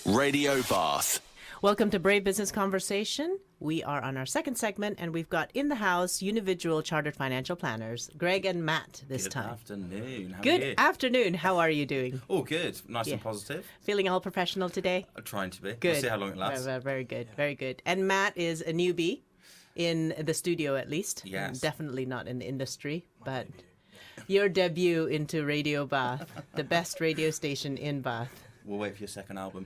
Radio Bath. Welcome to Brave Business Conversation. We are on our second segment, and we've got in the house Unividual Chartered Financial Planners, Greg and Matt this time. Good afternoon. How are Good you? afternoon. How are you doing? All good. Nice and positive. Feeling all professional today? I'm trying to be. Good. We'll see how long it lasts. Very good. Very good. And Matt is a newbie in the studio, at least. Yes. Definitely not in the industry, but your debut into Radio Bath, the best radio station in Bath. We'll wait for your second album.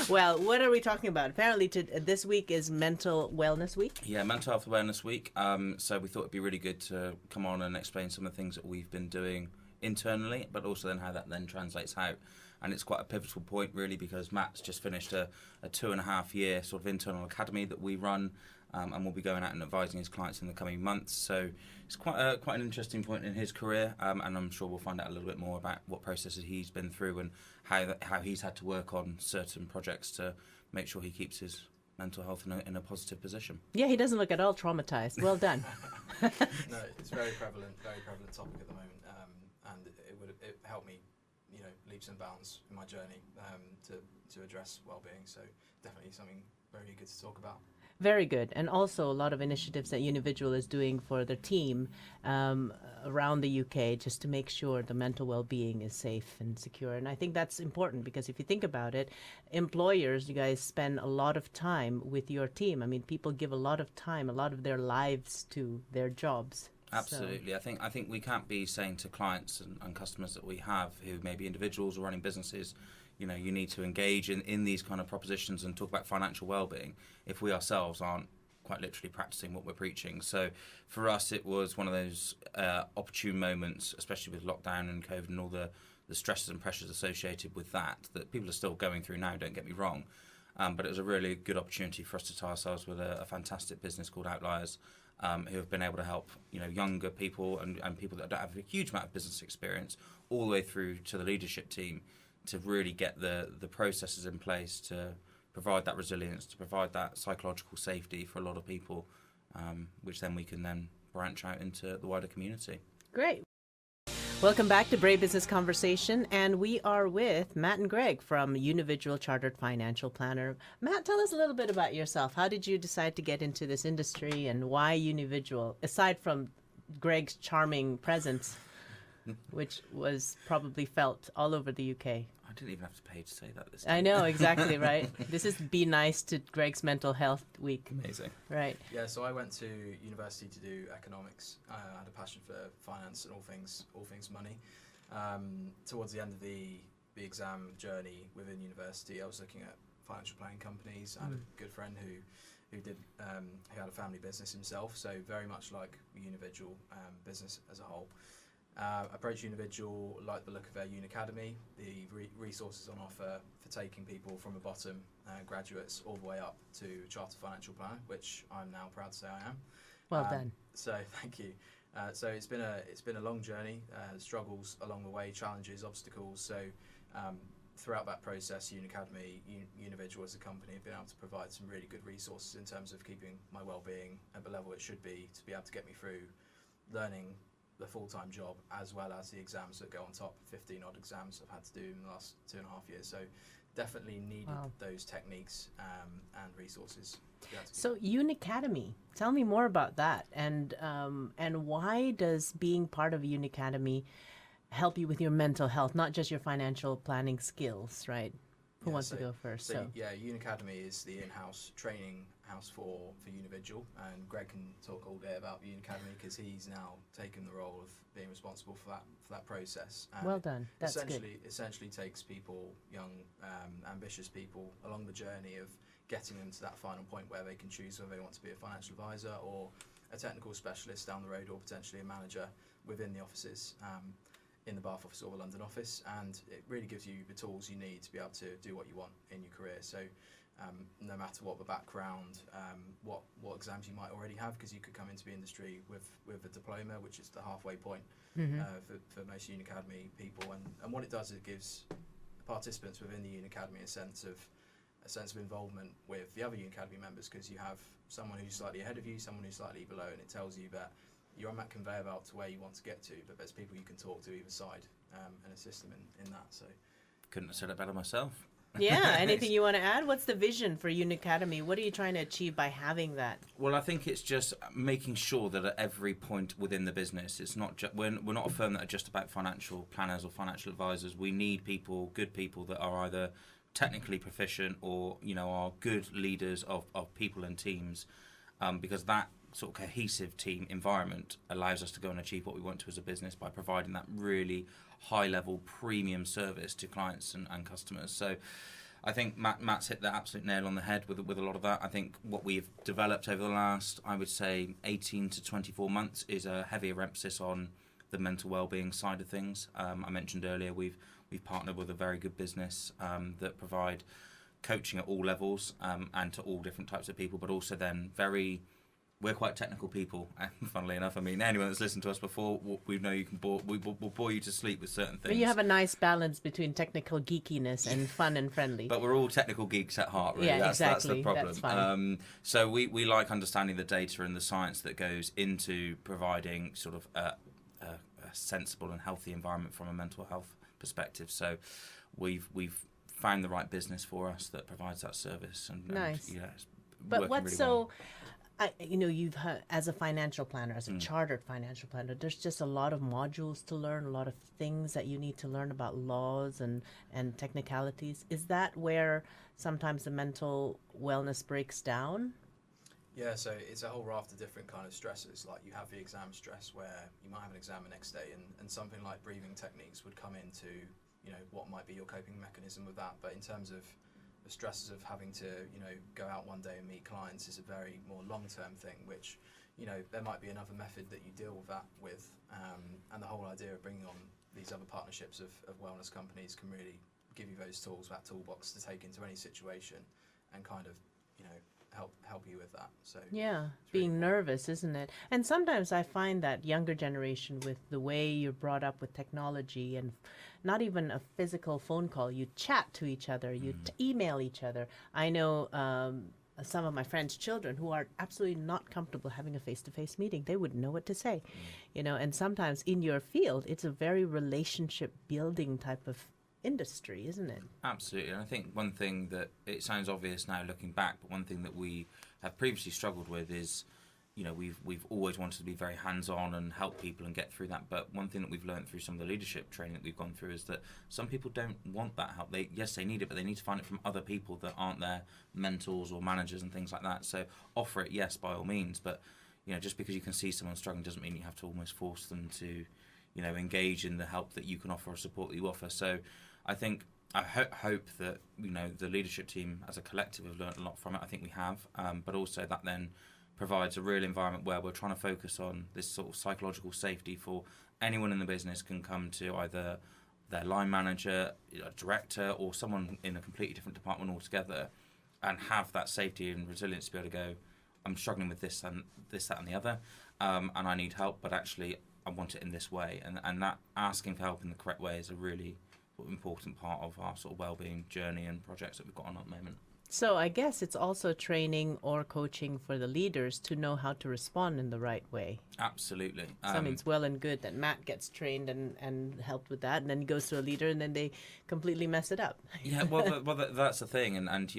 Well, what are we talking about? Apparently, this week is Mental Wellness Week. Yeah, Mental Health Awareness Week. So we thought it'd be really good to come on and explain some of the things that we've been doing internally, but also then how that then translates out. And it's quite a pivotal point, really, because Matt's just finished a 2.5-year sort of internal academy that we run, and we'll be going out and advising his clients in the coming months. So it's quite an interesting point in his career, and I'm sure we'll find out a little bit more about what processes he's been through and how he's had to work on certain projects to make sure he keeps his mental health in a positive position. Yeah, he doesn't look at all traumatized. Well done. No, it's very prevalent topic at the moment, and it helped me, leaps and bounds in my journey to address well-being. So definitely something very good to talk about. Very good. And also a lot of initiatives that Unividual is doing for their team around the UK just to make sure the mental well-being is safe and secure. And I think that's important because if you think about it, employers, you guys spend a lot of time with your team. I mean, people give a lot of time, a lot of their lives to their jobs. Absolutely. So. I think we can't be saying to clients and customers that we have who may be individuals or running businesses, you need to engage in these kind of propositions and talk about financial well-being if we ourselves aren't quite literally practicing what we're preaching. So for us, it was one of those opportune moments, especially with lockdown and COVID and all the stresses and pressures associated with that people are still going through now, don't get me wrong. But it was a really good opportunity for us to tie ourselves with a fantastic business called Outliers, who have been able to help younger people and people that don't have a huge amount of business experience all the way through to the leadership team to really get the processes in place to provide that resilience, to provide that psychological safety for a lot of people, which then we can then branch out into the wider community. Great. Welcome back to Brave Business Conversation, and we are with Matt and Greg from Unividual Chartered Financial Planner. Matt, tell us a little bit about yourself. How did you decide to get into this industry, and why Unividual, aside from Greg's charming presence, which was probably felt all over the UK? I didn't even have to pay to say that this time. I know, exactly, right? This is Be Nice to Greg's Mental Health Week. Amazing. Right. Yeah, so I went to university to do economics. I had a passion for finance and all things money. Towards the end of the exam journey within university, I was looking at financial planning companies. I had a good friend who had a family business himself, so very much like Unividual business as a whole. Approached Unividual, like the look of their Unicademy, the resources on offer for taking people from the bottom, graduates, all the way up to Chartered Financial Planner, which I'm now proud to say I am. Well done. So thank you. So it's been a long journey, struggles along the way, challenges, obstacles. So throughout that process, Unicademy, Unividual as a company have been able to provide some really good resources in terms of keeping my well-being at the level it should be to be able to get me through learning the full-time job, as well as the exams that go on top, 15 odd exams I've had to do in the last 2.5 years. So definitely needed those techniques and resources to be able to So Unicademy, tell me more about that, and why does being part of Unicademy help you with your mental health, not just your financial planning skills, right? Who wants to go first? So yeah, Unicademy is the in-house training house for Unividual, and Greg can talk all day about Unicademy because he's now taken the role of being responsible for that process. And well done. That's essentially takes people, young, ambitious people, along the journey of getting them to that final point where they can choose whether they want to be a financial advisor or a technical specialist down the road, or potentially a manager within the offices. In the Bath office or the London office, and it really gives you the tools you need to be able to do what you want in your career. So no matter what the background, what exams you might already have, because you could come into the industry with a diploma, which is the halfway point for most Unicademy people. And what it does is it gives participants within the Unicademy a sense of involvement with the other Unicademy members, because you have someone who's slightly ahead of you, someone who's slightly below, and it tells you that you're on that conveyor belt to where you want to get to, but there's people you can talk to either side and assist them in that. So Couldn't have said it better myself. Yeah, anything you want to add? What's the vision for Unacademy? What are you trying to achieve by having that? Well, I think it's just making sure that at every point within the business, it's not we're not a firm that are just about financial planners or financial advisors. We need people, good people that are either technically proficient or are good leaders of people and teams, because that sort of cohesive team environment allows us to go and achieve what we want to as a business by providing that really high level premium service to clients and customers. So I think Matt's hit the absolute nail on the head with a lot of that. I think what we've developed over the last, I would say, 18 to 24 months is a heavier emphasis on the mental well-being side of things. I mentioned earlier we've partnered with a very good business that provide coaching at all levels and to all different types of people, but also then we're quite technical people, funnily enough. I mean, anyone that's listened to us before, we know we'll bore you to sleep with certain things. But you have a nice balance between technical geekiness and fun and friendly. But we're all technical geeks at heart, really. Yeah, That's the exactly. problem. That's fine. So we like understanding the data and the science that goes into providing sort of a sensible and healthy environment from a mental health perspective. So we've found the right business for us that provides that service. Nice. It's but working what's really so... well. You've as a financial planner, as a chartered financial planner, there's just a lot of modules to learn, a lot of things that you need to learn about laws and technicalities. Is that where sometimes the mental wellness breaks down? Yeah, so it's a whole raft of different kind of stresses. Like you have the exam stress where you might have an exam the next day, and something like breathing techniques would come into what might be your coping mechanism with that. But in terms of the stresses of having to go out one day and meet clients is a very more long-term thing, which there might be another method that you deal with that with, and the whole idea of bringing on these other partnerships of wellness companies can really give you those tools, that toolbox to take into any situation and kind of help you with that. So yeah, being nervous, isn't it? And sometimes I find that younger generation, with the way you're brought up with technology and not even a physical phone call, you chat to each other, you email each other. I know some of my friends' children who are absolutely not comfortable having a face-to-face meeting. They wouldn't know what to say, and sometimes in your field, it's a very relationship building type of industry, isn't it? Absolutely. And I think one thing that, it sounds obvious now looking back, but one thing that we have previously struggled with is, we've always wanted to be very hands-on and help people and get through that. But one thing that we've learned through some of the leadership training that we've gone through is that some people don't want that help. They need it, but they need to find it from other people that aren't their mentors or managers and things like that. So offer it, yes, by all means. But, just because you can see someone struggling doesn't mean you have to almost force them to, engage in the help that you can offer or support that you offer. So I think I hope that the leadership team as a collective have learned a lot from it. I think we have, but also that then provides a real environment where we're trying to focus on this sort of psychological safety for anyone in the business can come to either their line manager, a director, or someone in a completely different department altogether, and have that safety and resilience to be able to go, I'm struggling with this, that, and the other, and I need help, but actually I want it in this way, and that asking for help in the correct way is a really important part of our sort of wellbeing journey and projects that we've got on at the moment. So I guess it's also training or coaching for the leaders to know how to respond in the right way. Absolutely. So I mean, it's well and good that Matt gets trained and helped with that, and then he goes to a leader, and then they completely mess it up. Yeah, well, that's the thing, and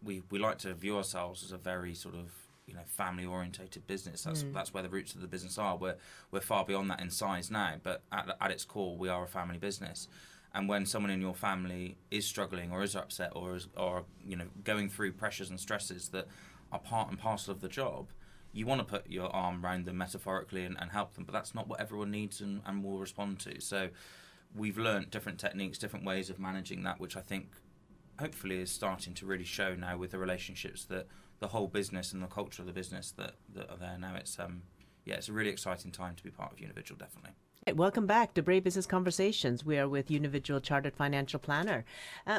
we like to view ourselves as a very sort of family orientated business. That's where the roots of the business are. We're far beyond that in size now, but at its core, we are a family business. And when someone in your family is struggling or is upset or going through pressures and stresses that are part and parcel of the job, you want to put your arm around them metaphorically and help them, but that's not what everyone needs and will respond to. So we've learnt different techniques, different ways of managing that, which I think hopefully is starting to really show now with the relationships that the whole business and the culture of the business that are there now. It's it's a really exciting time to be part of Unividual, definitely. Right, welcome back to Brave Business Conversations. We are with Unividual Chartered Financial Planner.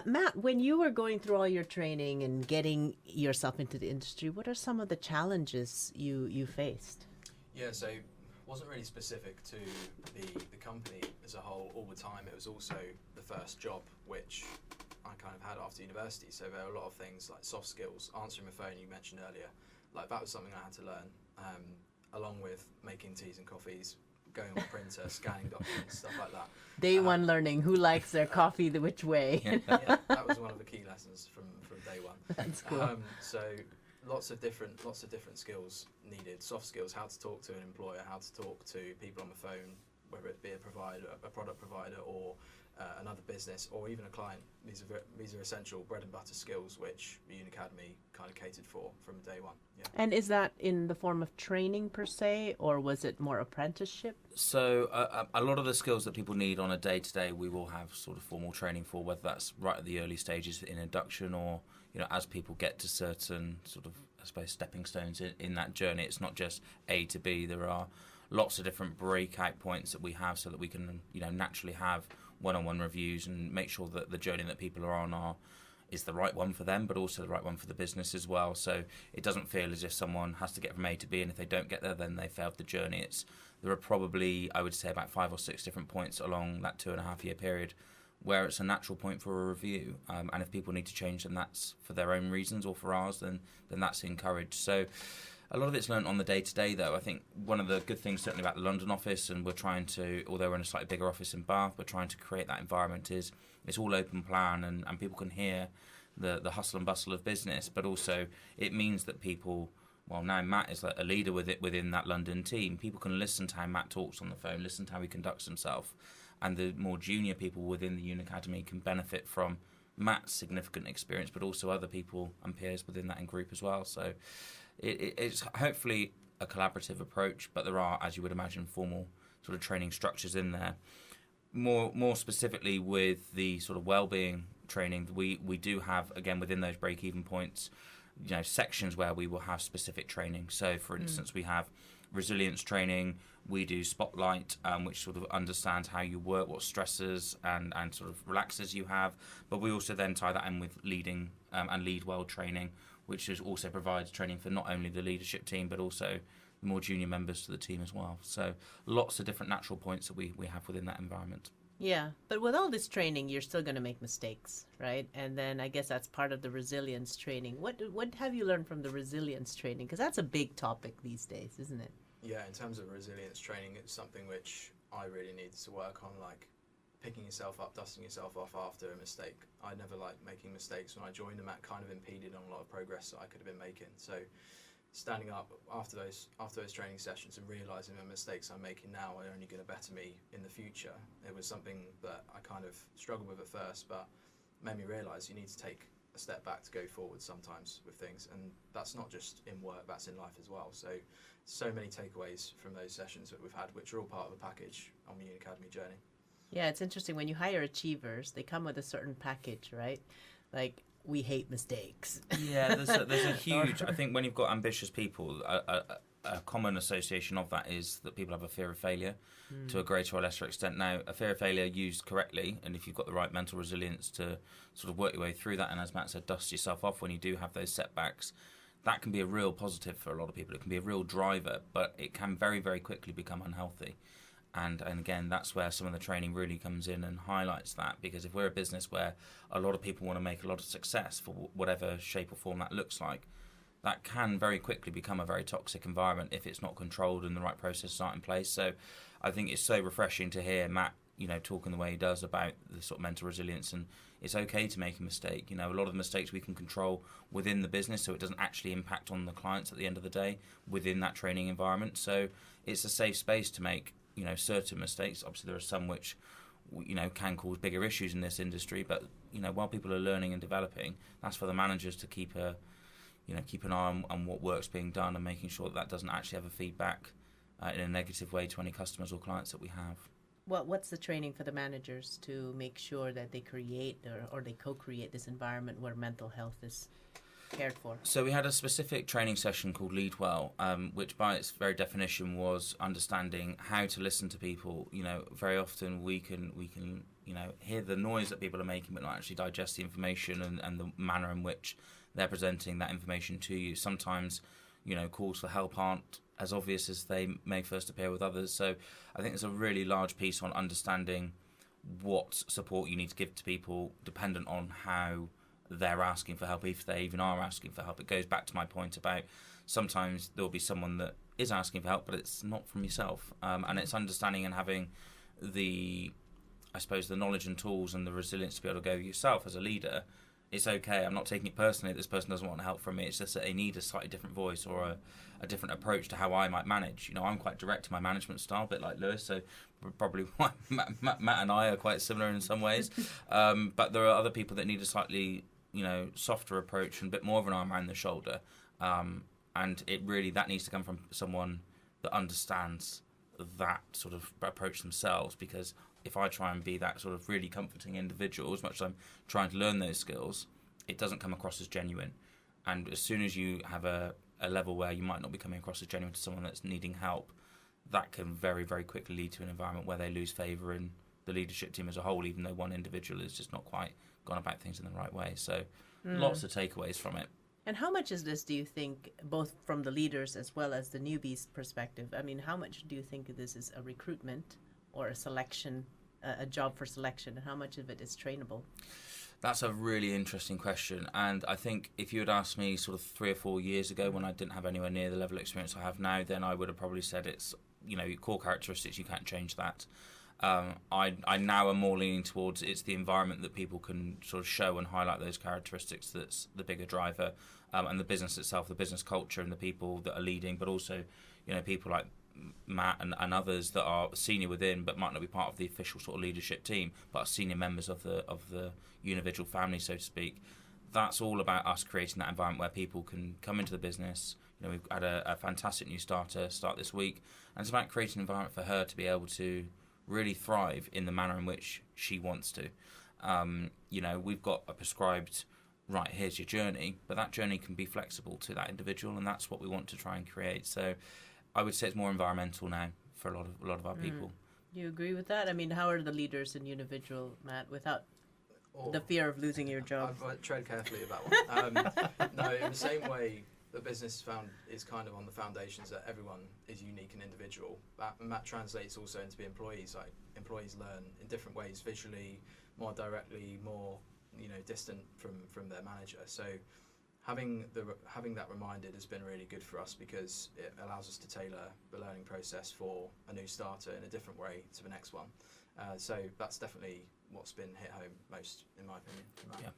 Matt, when you were going through all your training and getting yourself into the industry, what are some of the challenges you faced? Yeah, so it wasn't really specific to the company as a whole all the time. It was also the first job which I kind of had after university. So there are a lot of things like soft skills, answering the phone you mentioned earlier. Like that was something I had to learn, along with making teas and coffees, going on the printer, scanning documents, stuff like that. Day one learning who likes their coffee which way. Yeah, that was one of the key lessons from day one. That's cool. So lots of different skills needed. Soft skills: how to talk to an employer, how to talk to people on the phone, whether it be a provider, a product provider, or another business, or even a client. These are essential bread and butter skills which the Unacademy kind of catered for from day one. Yeah. And is that in the form of training per se, or was it more apprenticeship? So a lot of the skills that people need on a day-to-day, we will have sort of formal training for, whether that's right at the early stages in induction or, as people get to certain sort of, I suppose, stepping stones in that journey. It's not just A to B. There are lots of different breakout points that we have so that we can, naturally have one-on-one reviews and make sure that the journey that people are on is the right one for them, but also the right one for the business as well. So it doesn't feel as if someone has to get from A to B, and if they don't get there, then they failed the journey. There are probably, I would say, about 5 or 6 different points along that 2.5-year period where it's a natural point for a review. And if people need to change, then that's for their own reasons or for ours, then that's encouraged. So a lot of it's learned on the day-to-day, though. I think one of the good things, certainly about the London office, and we're trying to, although we're in a slightly bigger office in Bath, we're trying to create that environment, is it's all open plan, and people can hear the hustle and bustle of business, but also it means that people, well, now Matt is a leader within that London team. People can listen to how Matt talks on the phone, listen to how he conducts himself, and the more junior people within the Unacademy can benefit from Matt's significant experience, but also other people and peers within that in group as well. So it's hopefully a collaborative approach, but there are, as you would imagine, formal sort of training structures in there. More specifically with the sort of wellbeing training, we do have, again, within those break-even points, sections where we will have specific training. So, for instance, we have resilience training. We do spotlight, which sort of understands how you work, what stresses and sort of relaxes you have. But we also then tie that in with leading and lead well training, which also provides training for not only the leadership team, but also the more junior members to the team as well. So lots of different natural points that we have within that environment. Yeah, but with all this training, you're still going to make mistakes, right? And then I guess that's part of the resilience training. What have you learned from the resilience training? Because that's a big topic these days, isn't it? Yeah, in terms of resilience training, it's something which I really needed to work on, like picking yourself up, dusting yourself off after a mistake. I never liked making mistakes when I joined, and that kind of impeded on a lot of progress that I could have been making. So standing up after those training sessions and realising the mistakes I'm making now are only going to better me in the future. It was something that I kind of struggled with at first, but made me realise you need to take a step back to go forward sometimes with things, and that's not just in work, that's in life as well. So many takeaways from those sessions that we've had, which are all part of the package on the Unacademy journey. Yeah, it's interesting. When you hire achievers, they come with a certain package, right? Like, we hate mistakes. Yeah, there's a huge, I think when you've got ambitious people, a common association of that is that people have a fear of failure to a greater or lesser extent. Now, a fear of failure used correctly, and if you've got the right mental resilience to sort of work your way through that, and as Matt said, dust yourself off when you do have those setbacks, that can be a real positive for a lot of people. It can be a real driver, but it can very, very quickly become unhealthy. And again, that's where some of the training really comes in and highlights that, because if we're a business where a lot of people want to make a lot of success for whatever shape or form that looks like, that can very quickly become a very toxic environment if it's not controlled and the right processes aren't in place. So I think it's so refreshing to hear Matt, talking the way he does about the sort of mental resilience, and it's okay to make a mistake. A lot of the mistakes we can control within the business, so it doesn't actually impact on the clients at the end of the day within that training environment. So it's a safe space to make certain mistakes. Obviously there are some which can cause bigger issues in this industry, but while people are learning and developing, that's for the managers to keep an eye on what work's being done and making sure that doesn't actually have a feedback in a negative way to any customers or clients that we have. What's the training for the managers to make sure that they create or they co-create this environment where mental health is cared for? So we had a specific training session called Lead Well, which by its very definition was understanding how to listen to people. Very often we can hear the noise that people are making, but not actually digest the information and the manner in which they're presenting that information to you. Sometimes, calls for help aren't as obvious as they may first appear with others. So I think there's a really large piece on understanding what support you need to give to people dependent on how they're asking for help, if they even are asking for help. It goes back to my point about sometimes there'll be someone that is asking for help, but it's not from yourself. And it's understanding and having the, I suppose, the knowledge and tools and the resilience to be able to go yourself as a leader. It's okay. I'm not taking it personally that this person doesn't want help from me. It's just that they need a slightly different voice or a different approach to how I might manage. You know, I'm quite direct in my management style, a bit like Lewis, so probably Matt and I are quite similar in some ways. But there are other people that need a slightly, softer approach and a bit more of an arm around the shoulder. And that needs to come from someone that understands that sort of approach themselves, because if I try and be that sort of really comforting individual, as much as I'm trying to learn those skills, it doesn't come across as genuine. And as soon as you have a level where you might not be coming across as genuine to someone that's needing help, that can very, very quickly lead to an environment where they lose favour in the leadership team as a whole, even though one individual has just not quite gone about things in the right way. So lots of takeaways from it. And how much is this, do you think, both from the leaders as well as the newbies' perspective? I mean, how much do you think this is a recruitment or a selection, a job for selection, and how much of it is trainable? That's a really interesting question. And I think if you had asked me sort of 3 or 4 years ago when I didn't have anywhere near the level of experience I have now, then I would have probably said it's, your core characteristics, you can't change that. I now am more leaning towards it's the environment that people can sort of show and highlight those characteristics that's the bigger driver, and the business itself, the business culture and the people that are leading, but also, people like Matt and others that are senior within but might not be part of the official sort of leadership team, but are senior members of the Unividual family, so to speak. That's all about us creating that environment where people can come into the business. We've had a fantastic new starter start this week, and it's about creating an environment for her to be able to really thrive in the manner in which she wants to. We've got a prescribed, right, here's your journey, but that journey can be flexible to that individual, and that's what we want to try and create. So I would say it's more environmental now for a lot of our people. You agree with that? I mean, how are the leaders in Unividual, Matt, without the fear of losing your job? I'd tread carefully with that one. No, in the same way, the business is kind of on the foundations that everyone is unique and individual. And that translates also into the employees. Like, employees learn in different ways, visually, more directly, more distant from their manager. So having that reminded has been really good for us, because it allows us to tailor the learning process for a new starter in a different way to the next one. So that's definitely what's been hit home most, in my opinion. Yeah.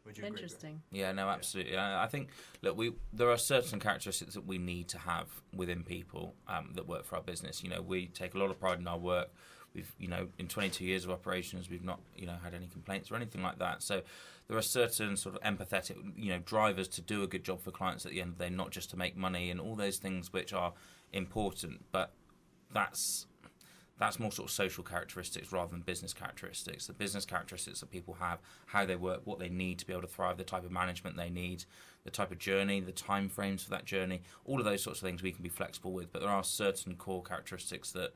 Would you agree? Interesting. Yeah, no, absolutely. I think, look, there are certain characteristics that we need to have within people that work for our business. We take a lot of pride in our work. We've, in 22 years of operations, we've not, had any complaints or anything like that. So there are certain sort of empathetic, drivers to do a good job for clients at the end of the day, not just to make money and all those things which are important. But that's more sort of social characteristics rather than business characteristics. The business characteristics that people have, how they work, what they need to be able to thrive, the type of management they need, the type of journey, the time frames for that journey, all of those sorts of things we can be flexible with. But there are certain core characteristics that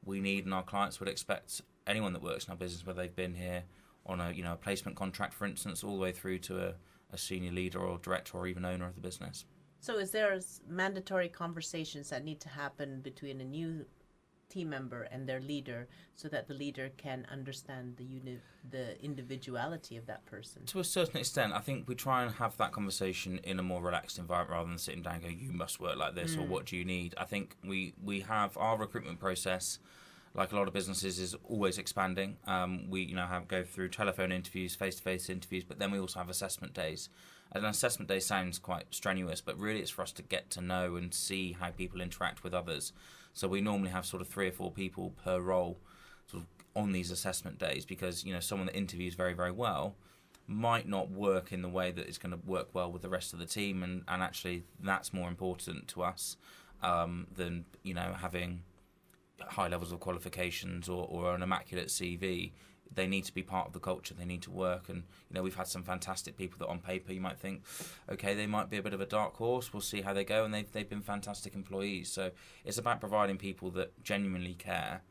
we need and our clients would expect anyone that works in our business, whether they've been here on a placement contract, for instance, all the way through to a senior leader or director or even owner of the business. So is there mandatory conversations that need to happen between a new team member and their leader, so that the leader can understand the individuality of that person? To a certain extent, I think we try and have that conversation in a more relaxed environment rather than sitting down and going, you must work like this or what do you need. I think we have our recruitment process, like a lot of businesses, is always expanding. We go through telephone interviews, face-to-face interviews, but then we also have assessment days. And an assessment day sounds quite strenuous, but really it's for us to get to know and see how people interact with others. So we normally have sort of 3 or 4 people per role sort of on these assessment days, because someone that interviews very, very well might not work in the way that it's going to work well with the rest of the team, and actually that's more important to us than having high levels of qualifications or an immaculate CV. They need to be part of the culture. They need to work. And, we've had some fantastic people that on paper you might think, okay, they might be a bit of a dark horse. We'll see how they go. And they've been fantastic employees. So it's about providing people that genuinely care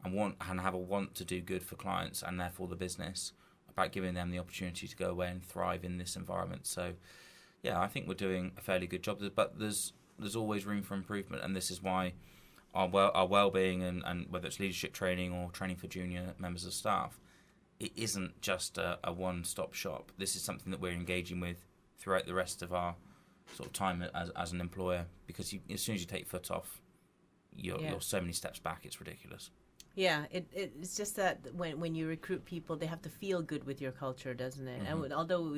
and have a want to do good for clients and therefore the business, about giving them the opportunity to go away and thrive in this environment. So, yeah, I think we're doing a fairly good job. But there's always room for improvement. And this is why our wellbeing and whether it's leadership training or training for junior members of staff, it isn't just a one-stop shop. This is something that we're engaging with throughout the rest of our sort of time as an employer, because as soon as you take your foot off, you're so many steps back, it's ridiculous. Yeah, it's just that when you recruit people, they have to feel good with your culture, doesn't it? Mm-hmm. And although,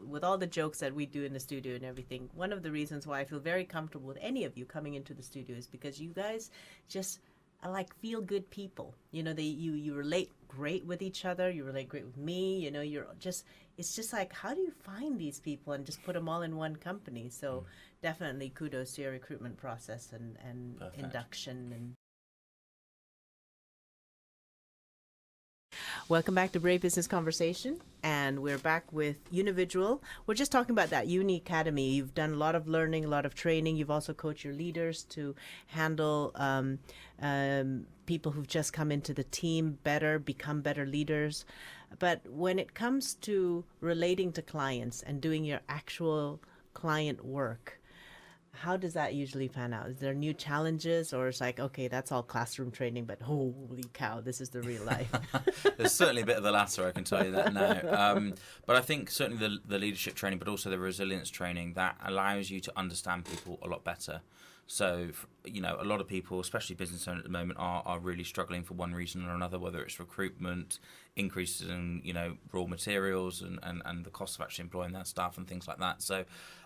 with all the jokes that we do in the studio and everything, one of the reasons why I feel very comfortable with any of you coming into the studio is because you guys just are like feel good people. You relate great with each other. You relate great with me. It's just like, how do you find these people and just put them all in one company? So definitely kudos to your recruitment process and induction and. Welcome back to Brave Business Conversation, and we're back with Unividual. We're just talking about that Uni Academy. You've done a lot of learning, a lot of training. You've also coached your leaders to handle people who've just come into the team better, become better leaders. But when it comes to relating to clients and doing your actual client work, how does that usually pan out? Is there new challenges, or it's like, okay, that's all classroom training, but holy cow, this is the real life? There's certainly a bit of the latter, I can tell you that now. But I think certainly the leadership training, but also the resilience training, that allows you to understand people a lot better. So, a lot of people, especially business owners at the moment, are really struggling for one reason or another, whether it's recruitment, increases in, raw materials and the cost of actually employing their staff and things like that. So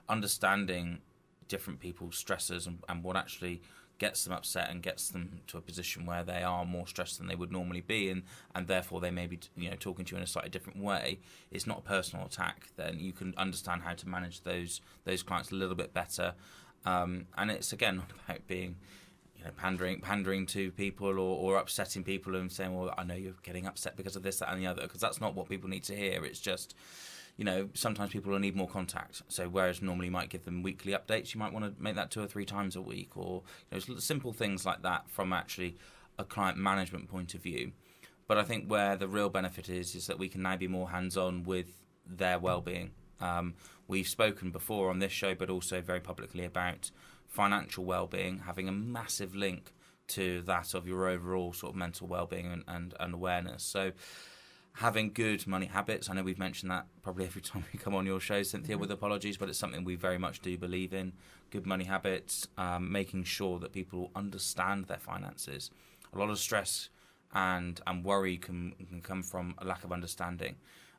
understanding different people's stresses and what actually gets them upset and gets them to a position where they are more stressed than they would normally be, and therefore they may be talking to you in a slightly different way. It's not a personal attack. Then you can understand how to manage those clients a little bit better, and it's again not about being pandering to people or upsetting people and saying, well, I know you're getting upset because of this, that and the other, because that's not what people need to hear. It's just sometimes people will need more contact. So whereas normally you might give them weekly updates, you might want to make that 2 or 3 times a week, or simple things like that from actually a client management point of view. But I think where the real benefit is that we can now be more hands-on with their well-being. We've spoken before on this show, but also very publicly, about financial well-being having a massive link to that of your overall sort of mental well-being and awareness. So having good money habits, I know we've mentioned that probably every time we come on your show, Cynthia, with apologies, but it's something we very much do believe in. Good money habits, making sure that people understand their finances. A lot of stress and worry can come from a lack of understanding.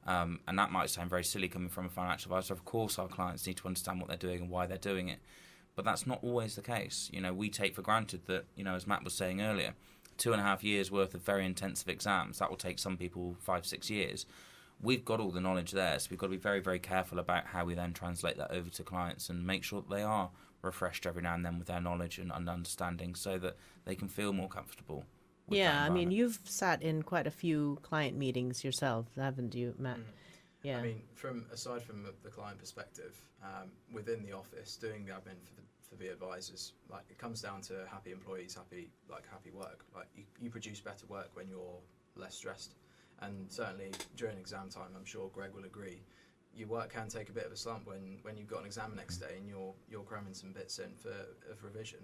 And that might sound very silly coming from a financial advisor. Of course, our clients need to understand what they're doing and why they're doing it. But that's not always the case. We take for granted that, as Matt was saying earlier, 2.5 years worth of very intensive exams. That will take some people 5-6 years. We've got all the knowledge there, so we've got to be very, very careful about how we then translate that over to clients and make sure that they are refreshed every now and then with their knowledge and understanding, so that they can feel more comfortable. Yeah, I mean, you've sat in quite a few client meetings yourself, haven't you, Matt? Yeah. I mean, aside from the client perspective, within the office, doing the admin for the advisors, like, it comes down to happy employees, happy work. Like, you produce better work when you're less stressed, and certainly during exam time, I'm sure Greg will agree, your work can take a bit of a slump when you've got an exam next day and you're cramming some bits in of revision.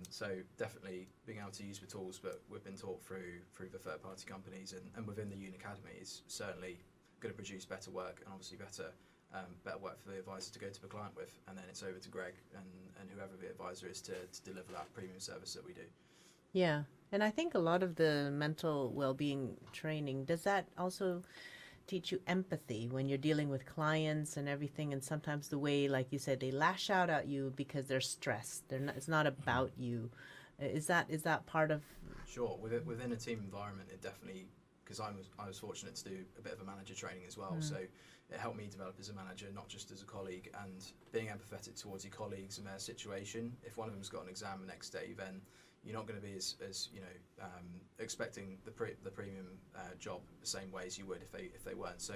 So definitely being able to use the tools that we've been taught through the third-party companies and within the Uni Academy is certainly going to produce better work, and obviously better work for the advisor to go to the client with, and then it's over to Greg and whoever the advisor is to deliver that premium service that we do. Yeah, and I think a lot of the mental well-being training, does that also teach you empathy when you're dealing with clients and everything, and sometimes the way, like you said, they lash out at you because they're stressed. It's not about you. Is that part of? Sure, within a team environment, it definitely, because I was fortunate to do a bit of a manager training as well, so it helped me develop as a manager, not just as a colleague, and being empathetic towards your colleagues and their situation. If one of them's got an exam the next day, then you're not going to be as expecting the premium job the same way as you would if they weren't. So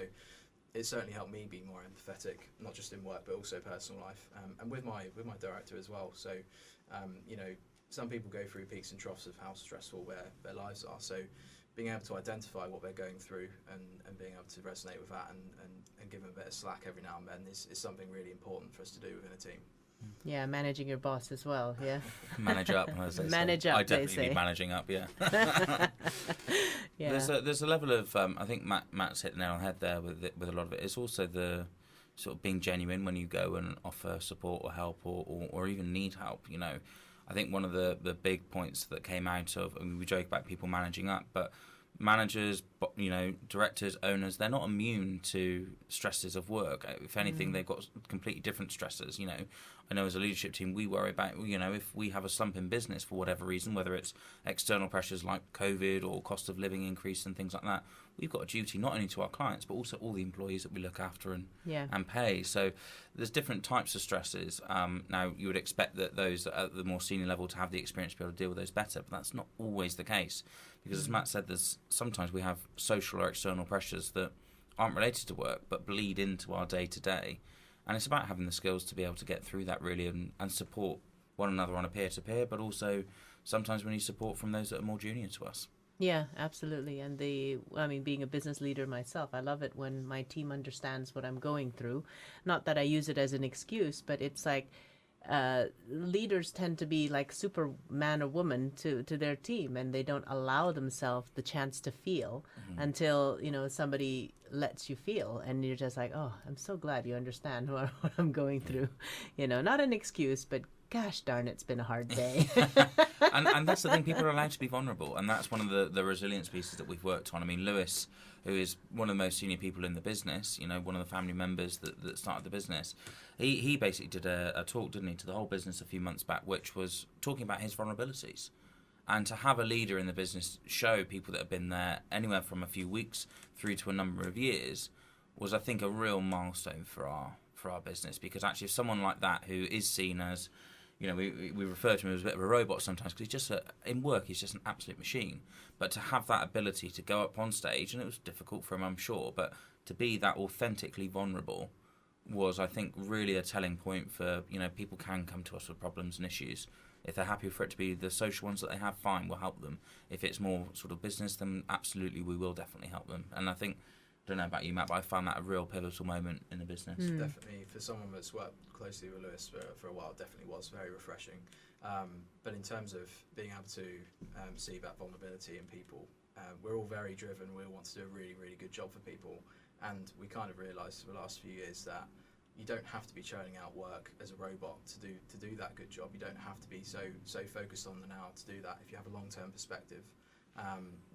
it certainly helped me be more empathetic, not just in work but also personal life, and with my director as well. So some people go through peaks and troughs of how stressful their lives are. So being able to identify what they're going through and being able to resonate with that and give them a bit of slack every now and then is something really important for us to do within a team. Yeah, managing your boss as well, yeah. Manage up, as they manage say. up, I definitely they say. need managing up, yeah. Yeah. There's a level of, I think Matt's hit the nail on the head there with a lot of it. It's also the sort of being genuine when you go and offer support or help or even need help. You know, I think one of the big points that came out of, I mean, we joke about people managing up, but managers, you know, directors, owners, they're not immune to stresses of work. If anything, they've got completely different stresses. You know, I know as a leadership team, we worry about, you know, if we have a slump in business for whatever reason, whether it's external pressures like COVID or cost of living increase and things like that, we've got a duty not only to our clients, but also all the employees that we look after and pay. So there's different types of stresses. Now, you would expect that those at the more senior level to have the experience to be able to deal with those better, but that's not always the case. Because as Matt said, sometimes we have social or external pressures that aren't related to work, but bleed into our day-to-day. And it's about having the skills to be able to get through that, really, and support one another on a peer-to-peer, but also sometimes we need support from those that are more junior to us. Yeah, absolutely. And being a business leader myself, I love it when my team understands what I'm going through. Not that I use it as an excuse, but it's like leaders tend to be like Superman or woman to their team, and they don't allow themselves the chance to feel until, you know, somebody lets you feel, and you're just like, oh, I'm so glad you understand what I'm going through. You know, not an excuse, but gosh darn, it's been a hard day. and that's the thing, people are allowed to be vulnerable, and that's one of the resilience pieces that we've worked on. I mean, Lewis, who is one of the most senior people in the business, you know, one of the family members that started the business, he basically did a talk, didn't he, to the whole business a few months back, which was talking about his vulnerabilities. And to have a leader in the business show people that have been there anywhere from a few weeks through to a number of years was, I think, a real milestone for our business. Because actually, if someone like that, who is seen as, you know, we refer to him as a bit of a robot sometimes, because he's just in work, he's just an absolute machine. But to have that ability to go up on stage, and it was difficult for him, I'm sure, but to be that authentically vulnerable was, I think, really a telling point for, you know, people can come to us with problems and issues. If they're happy for it to be the social ones that they have, fine, we'll help them. If it's more sort of business, then absolutely we will definitely help them. And I think, I don't know about you, Matt, but I found that a real pivotal moment in the business. Definitely, for someone that's worked closely with Lewis for a while, definitely was very refreshing. But in terms of being able to see that vulnerability in people, we're all very driven. We all want to do a really, really good job for people. And we kind of realised for the last few years that you don't have to be churning out work as a robot to do that good job. You don't have to be so focused on the now to do that. If you have a long-term perspective,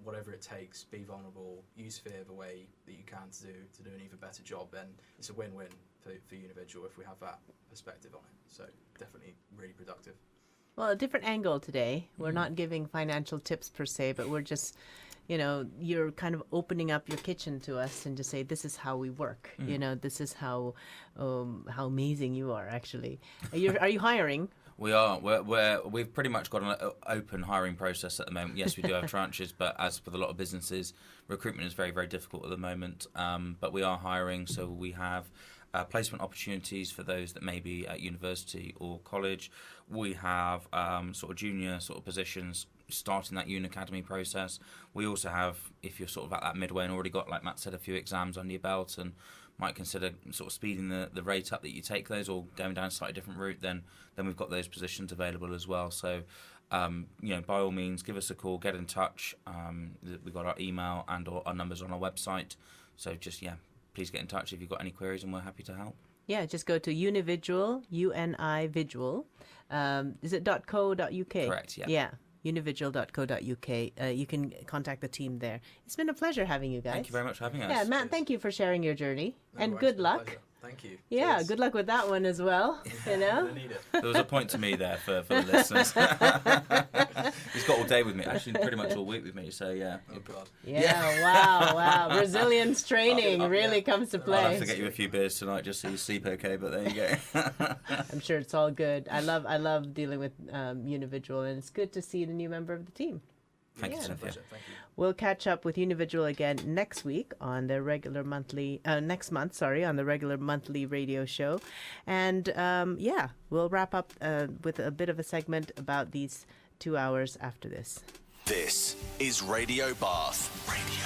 whatever it takes, be vulnerable, use fear the way that you can to do an even better job, then it's a win-win for Unividual if we have that perspective on it. So definitely really productive. Well, a different angle today. We're not giving financial tips per se, but we're just, you know, you're kind of opening up your kitchen to us and just say, this is how we work. You know, this is how amazing you are, actually. Are you hiring? We are. We've pretty much got an open hiring process at the moment. Yes, we do have tranches, but as with a lot of businesses, recruitment is very, very difficult at the moment. But we are hiring, so we have placement opportunities for those that may be at university or college. We have sort of junior sort of positions starting that Academy process. We also have, if you're sort of at that midway and already got, like Matt said, a few exams under your belt and might consider sort of speeding the rate up that you take those, or going down a slightly different route, then we've got those positions available as well. So, you know, by all means, give us a call, get in touch. We've got our email and our numbers on our website. So just, please get in touch if you've got any queries, and we're happy to help. Yeah, just go to Unividual, Unividual. Is it .co.uk? Correct, yeah. Yeah, unividual.co.uk. You can contact the team there. It's been a pleasure having you guys. Thank you very much for having us. Yeah, Matt, thank you for sharing your journey. No and worries, good my luck. pleasure. Thank you. Yeah, Cheers. good luck with that one as well. You know? I need it. There was a point to me there for the listeners. He's got all day with me, actually pretty much all week with me, so yeah. Oh, God. Yeah, wow. Resilience training really comes to play. I'll have to get you a few beers tonight just so you sleep okay, but there you go. I'm sure it's all good. I love dealing with Unividual, and it's good to see the new member of the team. Thank you, Cynthia. Pleasure. Thank you. We'll catch up with Unividual again next week on their next month, on the regular monthly radio show. And we'll wrap up with a bit of a segment about these 2 hours after this. This is Radio Bath. Radio